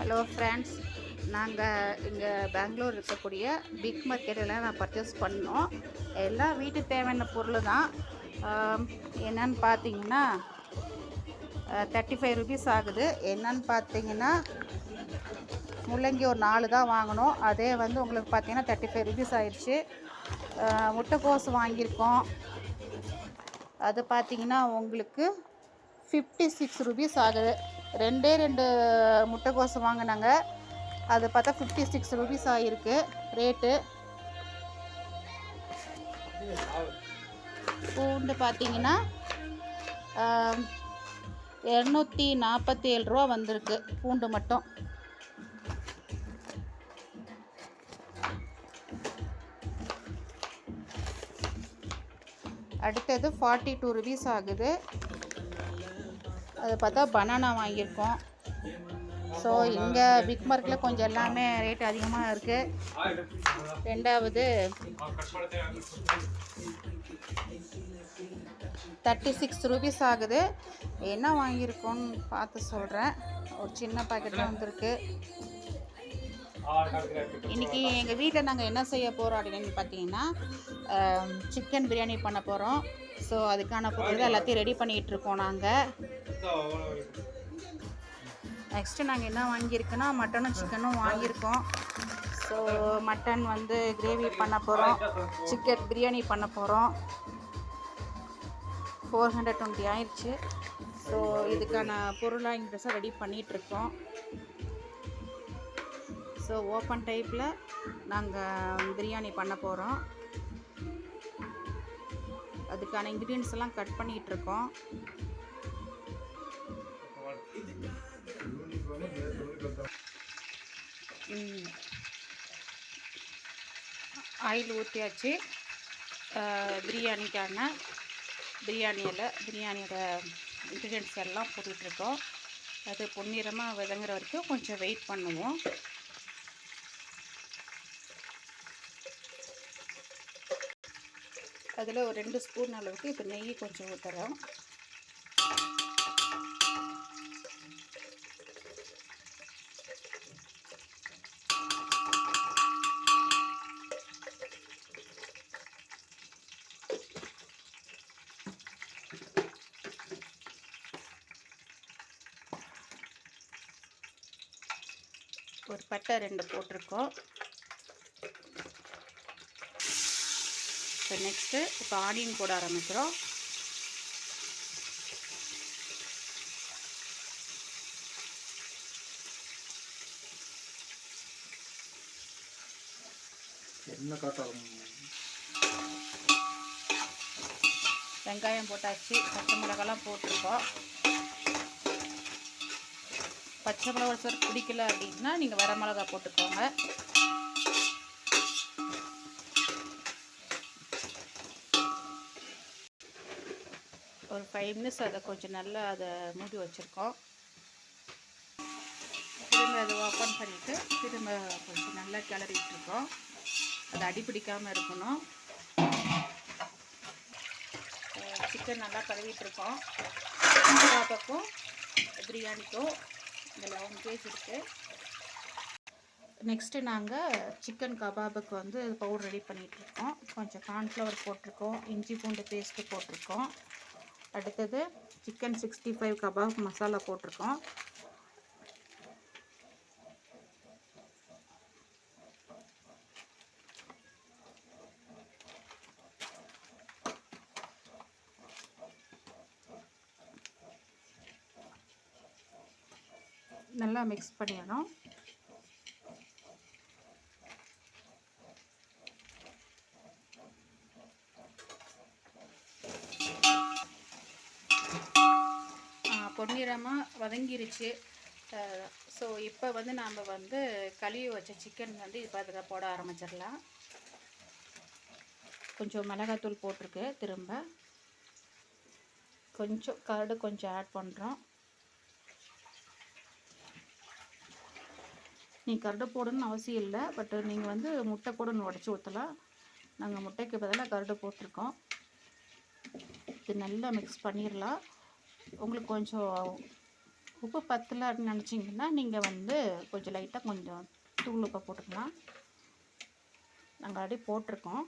Hello friends, நாங்கள் இங்கே பெங்களூர் இருக்கக்கூடிய பிக் மார்க்கெட்டில் நான் பர்ச்சேஸ் பண்ணோம். எல்லாம் வீட்டுக்கு தேவையான பொருள் தான். என்னன்னு பார்த்தீங்கன்னா 35 ருபீஸ் ஆகுது. என்னன்னு பார்த்தீங்கன்னா முள்ளங்கி ஒரு 4 தான் வாங்கினோம். அதே வந்து உங்களுக்கு பார்த்தீங்கன்னா 35 ருபீஸ் ஆயிடுச்சு. முட்டைக்கோஸ் வாங்கியிருக்கோம். அது பார்த்தீங்கன்னா உங்களுக்கு 56 ருபீஸ் ஆகுது. ரெண்டு முட்டைக்கோஸ் வாங்கினாங்க. அது பார்த்தா 56 ருபீஸ் ஆகிருக்கு ரேட்டு. பூண்டு பார்த்தீங்கன்னா 247 ரூபா வந்திருக்கு பூண்டு மட்டும். அடுத்தது 42 ருபீஸ் ஆகுது. அது பார்த்தா பனானா வாங்கியிருக்கோம். ஸோ இங்கே பிக் மார்க்கெட்டில் கொஞ்சம் எல்லாமே ரேட் அதிகமாக இருக்குது. ரெண்டாவது 36 ருபீஸ் ஆகுது. என்ன வாங்கியிருக்கோன்னு பார்த்து சொல்கிறேன். ஒரு சின்ன பாக்கெட் தான் வந்திருக்கு. இன்றைக்கி எங்கள் வீட்டில் நாங்கள் என்ன செய்ய போகிறோம் அப்படின்னு பார்த்தீங்கன்னா சிக்கன் பிரியாணி பண்ண போகிறோம். ஸோ அதுக்கான பொருள் எல்லாத்தையும் ரெடி பண்ணிகிட்ருக்கோம். நாங்கள் நெக்ஸ்ட்டு நாங்கள் என்ன வாங்கியிருக்கோன்னா மட்டனும் சிக்கனும் வாங்கியிருக்கோம். ஸோ மட்டன் வந்து கிரேவி பண்ண போகிறோம், சிக்கன் பிரியாணி பண்ண போகிறோம். 420 ஆயிடுச்சு. ஸோ இதுக்கான பொருளாக இன்ட்ரெஸ்ட்டாக ரெடி பண்ணிகிட்ருக்கோம். ஸோ ஓப்பன் டைப்பில் நாங்கள் பிரியாணி பண்ண போகிறோம். அதுக்கான இன்க்ரீடியன்ஸ் எல்லாம் கட் பண்ணிகிட்ருக்கோம். ஆயில் ஊற்றியாச்சு. பிரியாணிக்கான பிரியாணியோட இன்க்ரீடியன்ஸ் எல்லாம் போட்டுட்ருக்கோம். அது பொன்னிறமாக வதங்குற வரைக்கும் கொஞ்சம் வெயிட் பண்ணுவோம். அதில் ஒரு 2 ஸ்பூன் அளவுக்கு இப்போ நெய் கொஞ்சம் ஊற்றுறோம். ஒரு பட்டை 2 போட்டிருக்கோம். இப்போ நெக்ஸ்ட்டு ஆனியன் போட ஆரம்பிக்கிறோம். வெங்காயம் போட்டாச்சு, பச்சை மிளகாலாம் போட்டிருக்கோம். பச்சை மிளகா ஒரு சார் பிடிக்கல அப்படின்னா நீங்கள் வர மிளகா போட்டுக்கோங்க. ஒரு 5 மினிட்ஸ் அதை கொஞ்சம் நல்லா அதை மூடி வச்சுருக்கோம். திரும்ப அதை ஓப்பன் பண்ணிவிட்டு திரும்ப கொஞ்சம் நல்லா கிளறிட்டுருக்கோம். அது அடிப்பிடிக்காமல் இருக்கணும். சிக்கன் நல்லா கழுவிட்டுருக்கோம். பக்கம் பிரியாணிக்கும் இதில் 1 கேஜி இருக்குது. நெக்ஸ்ட்டு நாங்கள் சிக்கன் கபாபுக்கு வந்து பவுடர் ரெடி பண்ணிகிட்ருக்கோம். கொஞ்சம் கார்ன்ஃப்ளவர் போட்டிருக்கோம், இஞ்சி பூண்டு பேஸ்ட்டு போட்டிருக்கோம். அடுத்தது சிக்கன் 65 கபாப் மசாலா போட்டிருக்கோம். நல்லா மிக்ஸ் பண்ணிடணும். பொன்னிறமாக வதங்கிருச்சு. ஸோ இப்போ வந்து நாம் வந்து கழுவி வச்ச சிக்கன் வந்து இது பார்த்துக்க போட ஆரம்பிச்சிடலாம். கொஞ்சம் மிளகாத்தூள் போட்டிருக்கு. திரும்ப கொஞ்சம் கரடு கொஞ்சம் ஆட் பண்ணுறோம். நீங்கள் கரடு போடணும்னு அவசியம் இல்லை, பட் நீங்கள் வந்து முட்டை கூட உடச்சி ஊற்றலாம். நாங்கள் முட்டைக்கு பதிலாக கரடு போட்டிருக்கோம். இது நல்லா மிக்ஸ் பண்ணிடலாம். உங்களுக்கு கொஞ்சம் உப்பு பத்தலை அப்படின்னு நினச்சிங்கன்னா நீங்கள் வந்து கொஞ்சம் லைட்டாக கொஞ்சம் தூள் உப்பை போட்டுக்கலாம். நாங்கள் ஆல்ரெடி போட்டிருக்கோம்.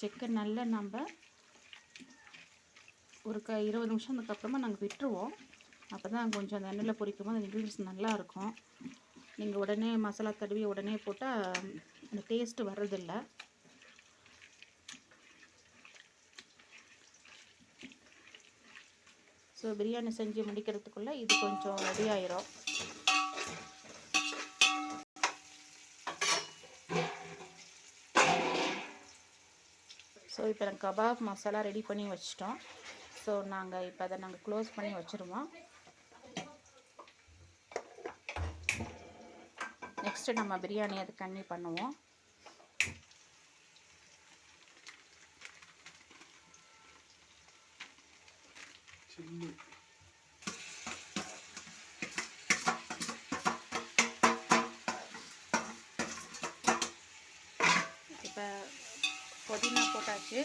சிக்கன் நல்லா நம்ம ஒரு 20 நிமிஷம் அதுக்கப்புறமா நாங்கள் விட்டுருவோம். அப்போ தான் கொஞ்சம் அந்த எண்ணெயில் பொரிக்கும் போது அந்த இன்க்ரீடியன்ஸ் நல்லாயிருக்கும். நீங்கள் உடனே மசாலா தடவி உடனே போட்டால் அந்த டேஸ்ட்டு வர்றதில்லை. ஸோ பிரியாணி செஞ்சு முடிக்கிறதுக்குள்ளே இது கொஞ்சம் ரெடி ஆயிரும். ஸோ இப்போ நாங்கள் கபாப் மசாலா ரெடி பண்ணி வச்சிட்டோம். ஸோ நாங்கள் இப்போ அதை நாங்கள் க்ளோஸ் பண்ணி வச்சுருவோம். நெக்ஸ்ட்டு நம்ம பிரியாணி அது கன்னியூ பண்ணுவோம். இப்போ புதினா போட்டாச்சு.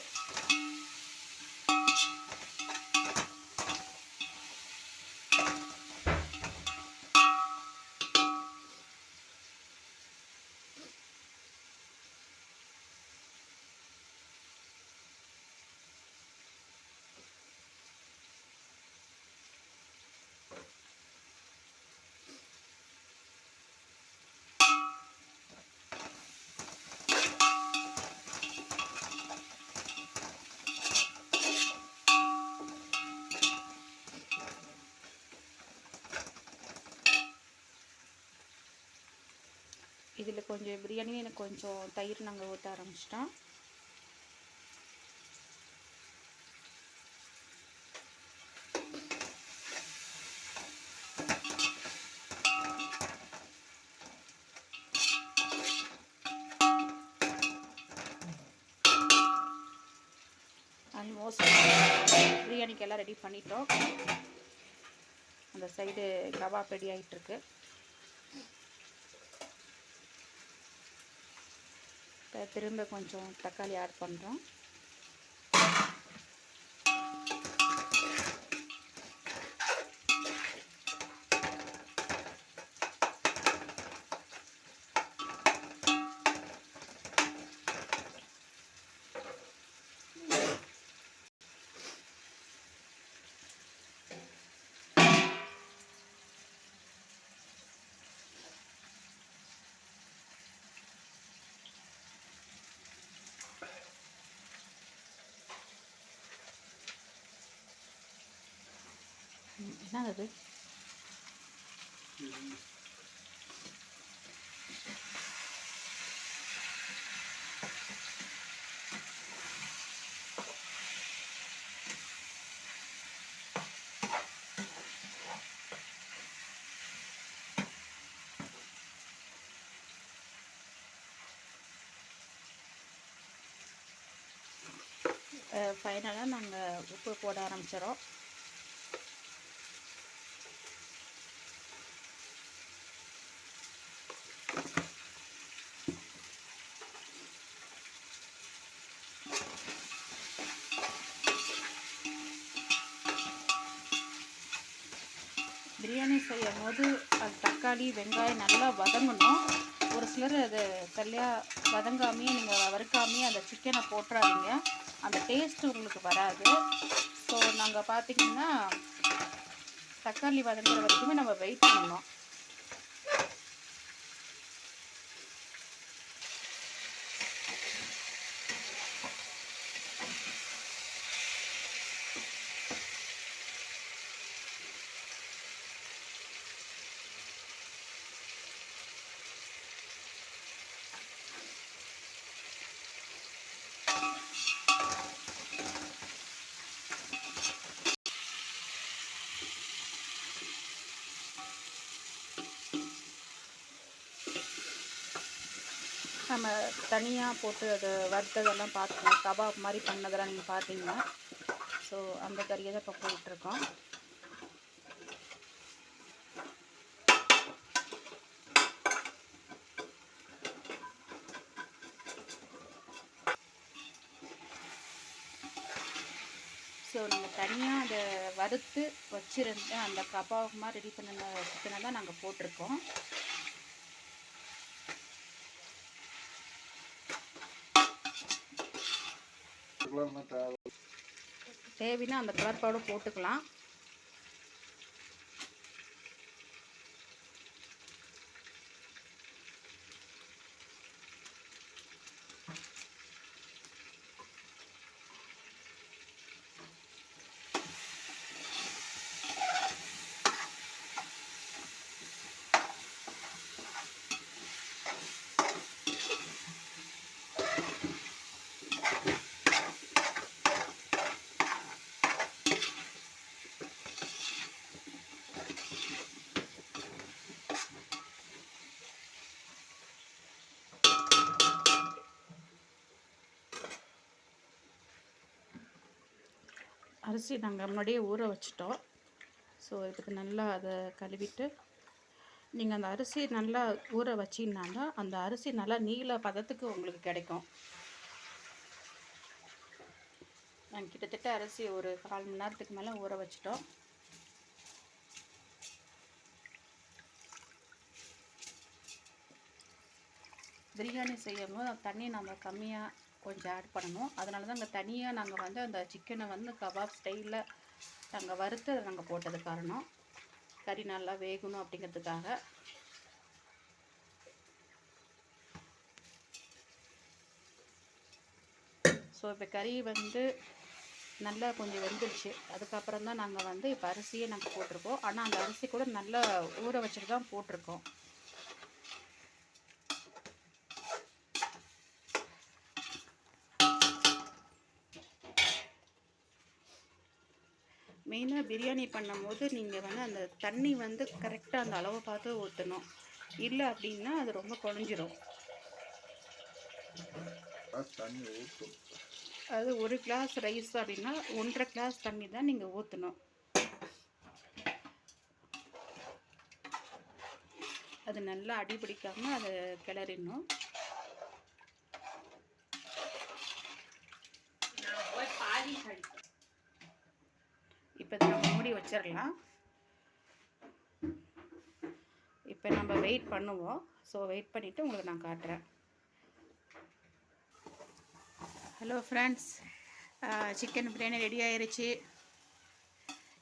இதில் கொஞ்சம் பிரியாணி எனக்கு கொஞ்சம் தயிர் நாங்கள் ஊற்ற ஆரம்பிச்சிட்டோம். ஆல்மோஸ்ட் பிரியாணிக்கெல்லாம் ரெடி பண்ணிட்டோம். அந்த சைடு கபாப் ரெடி ஆகிட்டுருக்கு. திரும்ப கொஞ்சம் தக்காளி ஆட் பண்ணுறோம். என்ன அது? ஃபைனலாக நாங்கள் உப்பு போட ஆரம்பிச்சிடறோம். பிரியாணி செய்யும் போது அது தக்காளி வெங்காயம் நல்லா வதங்கணும். ஒரு சிலர் அது சரியாக வதங்காமையே நீங்கள் வறுக்காமையே அந்த சிக்கனை போட்டுறாதீங்க, அந்த டேஸ்ட்டு உங்களுக்கு வராது. ஸோ நாங்கள் பார்த்திங்கன்னா தக்காளி வதங்குற வரைக்குமே நம்ம வெயிட் பண்ணணும். நம்ம தனியாக போட்டு அதை வறுத்ததெல்லாம் பார்த்துக்கோங்க. கபாப் மாதிரி பண்ணதெல்லாம் நீங்கள் பார்த்தீங்கன்னா. ஸோ அந்த கறியை தான் இப்போ போயிட்டுருக்கோம். ஸோ நீங்கள் தனியாக அதை வறுத்து வச்சுருந்து அந்த கபாப் ரெடி பண்ண சிக்கனை தான் நாங்கள் போட்டிருக்கோம். தேவைன்னா அந்த கலர் பவுடர் போட்டுக்கலாம். அரிசி நாங்கள் முன்னாடியே ஊற வச்சிட்டோம். ஸோ இதுக்கு நல்லா அதை கழுவிட்டு நீங்கள் அந்த அரிசி நல்லா ஊற வச்சிங்கன்னா அந்த அரிசி நல்லா நீல பதத்துக்கு உங்களுக்கு கிடைக்கும். நாங்கள் கிட்டத்தட்ட அரிசி ஒரு 1/4 மணி நேரத்துக்கு மேலே ஊற வச்சிட்டோம். பிரியாணி செய்யும்போது தண்ணி நம்ம கம்மியாக கொஞ்சம் ஆட் பண்ணணும். அதனால தான் நாங்கள் தனியாக நாங்கள் வந்து அந்த சிக்கனை வந்து கபாப் ஸ்டைலில் நாங்கள் வறுத்து நாங்கள் போட்டது காரணம். கறி நல்லா வேகணும் அப்படிங்கிறதுக்காக. ஸோ இப்போ கறி வந்து நல்லா கொஞ்சம் வெந்துடுச்சு. அதுக்கப்புறம் தான் நாங்கள் வந்து இப்போ அரிசியே நாங்கள் போட்டிருக்கோம். ஆனால் அந்த அரிசி கூட நல்லா ஊற வச்சுட்டு தான் போட்டிருக்கோம். மெயினாக பிரியாணி பண்ணும்போது நீங்கள் வந்து அந்த தண்ணி வந்து கரெக்டாக அந்த அளவை பார்த்து ஊற்றணும். இல்லை அப்படின்னா அது ரொம்ப குழஞ்சிரும். அது 1 கிளாஸ் ரைஸ் அப்படின்னா 1.5 கிளாஸ் தண்ணி தான் நீங்கள் ஊற்றணும். அது நல்லா அடி பிடிக்காமல் அதை கிளறிடணும். இப்போ நம்ம மூடி வச்சிடலாம். இப்போ நம்ம வெயிட் பண்ணுவோம். ஸோ வெயிட் பண்ணிவிட்டு உங்களுக்கு நான் காட்டுறேன். Hello friends, chicken biryani ready ஆயிருச்சு.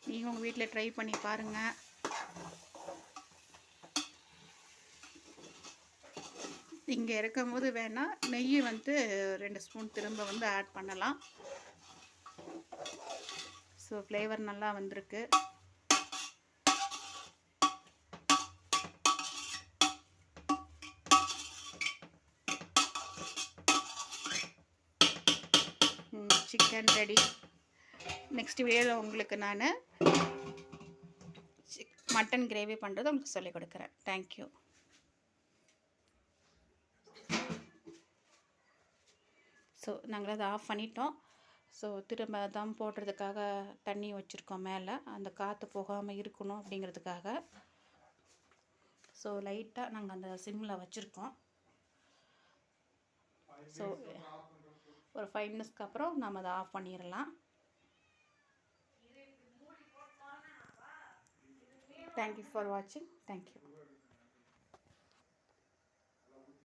நீங்கள் உங்கள் வீட்டில் ட்ரை பண்ணி பாருங்கள். இங்கே இருக்கும்போது வேணால் நெய் வந்து 2 ஸ்பூன் திரும்ப வந்து ஆட் பண்ணலாம். ஸோ ஃப்ளேவர் நல்லா வந்திருக்கு. Chicken ready. நெக்ஸ்ட் வீடியோவில் உங்களுக்கு நான் மட்டன் கிரேவி பண்ணுறது உங்களுக்கு சொல்லிக் கொடுக்குறேன். தேங்க்யூ. ஸோ நாங்கள் அதை ஆஃப் பண்ணிட்டோம். ஸோ திரும்ப தம் போடுறதுக்காக தண்ணி வச்சுருக்கோம் மேலே, அந்த காற்று போகாமல் இருக்கணும் அப்படிங்கிறதுக்காக. ஸோ லைட்டாக நாங்கள் அந்த சிம்மில் வச்சுருக்கோம். ஸோ ஒரு 5 மினிட்ஸ்க்கு அப்புறம் நம்ம அதை ஆஃப் பண்ணிடலாம். தேங்க்யூ ஃபார் வாட்சிங். தேங்க்யூ.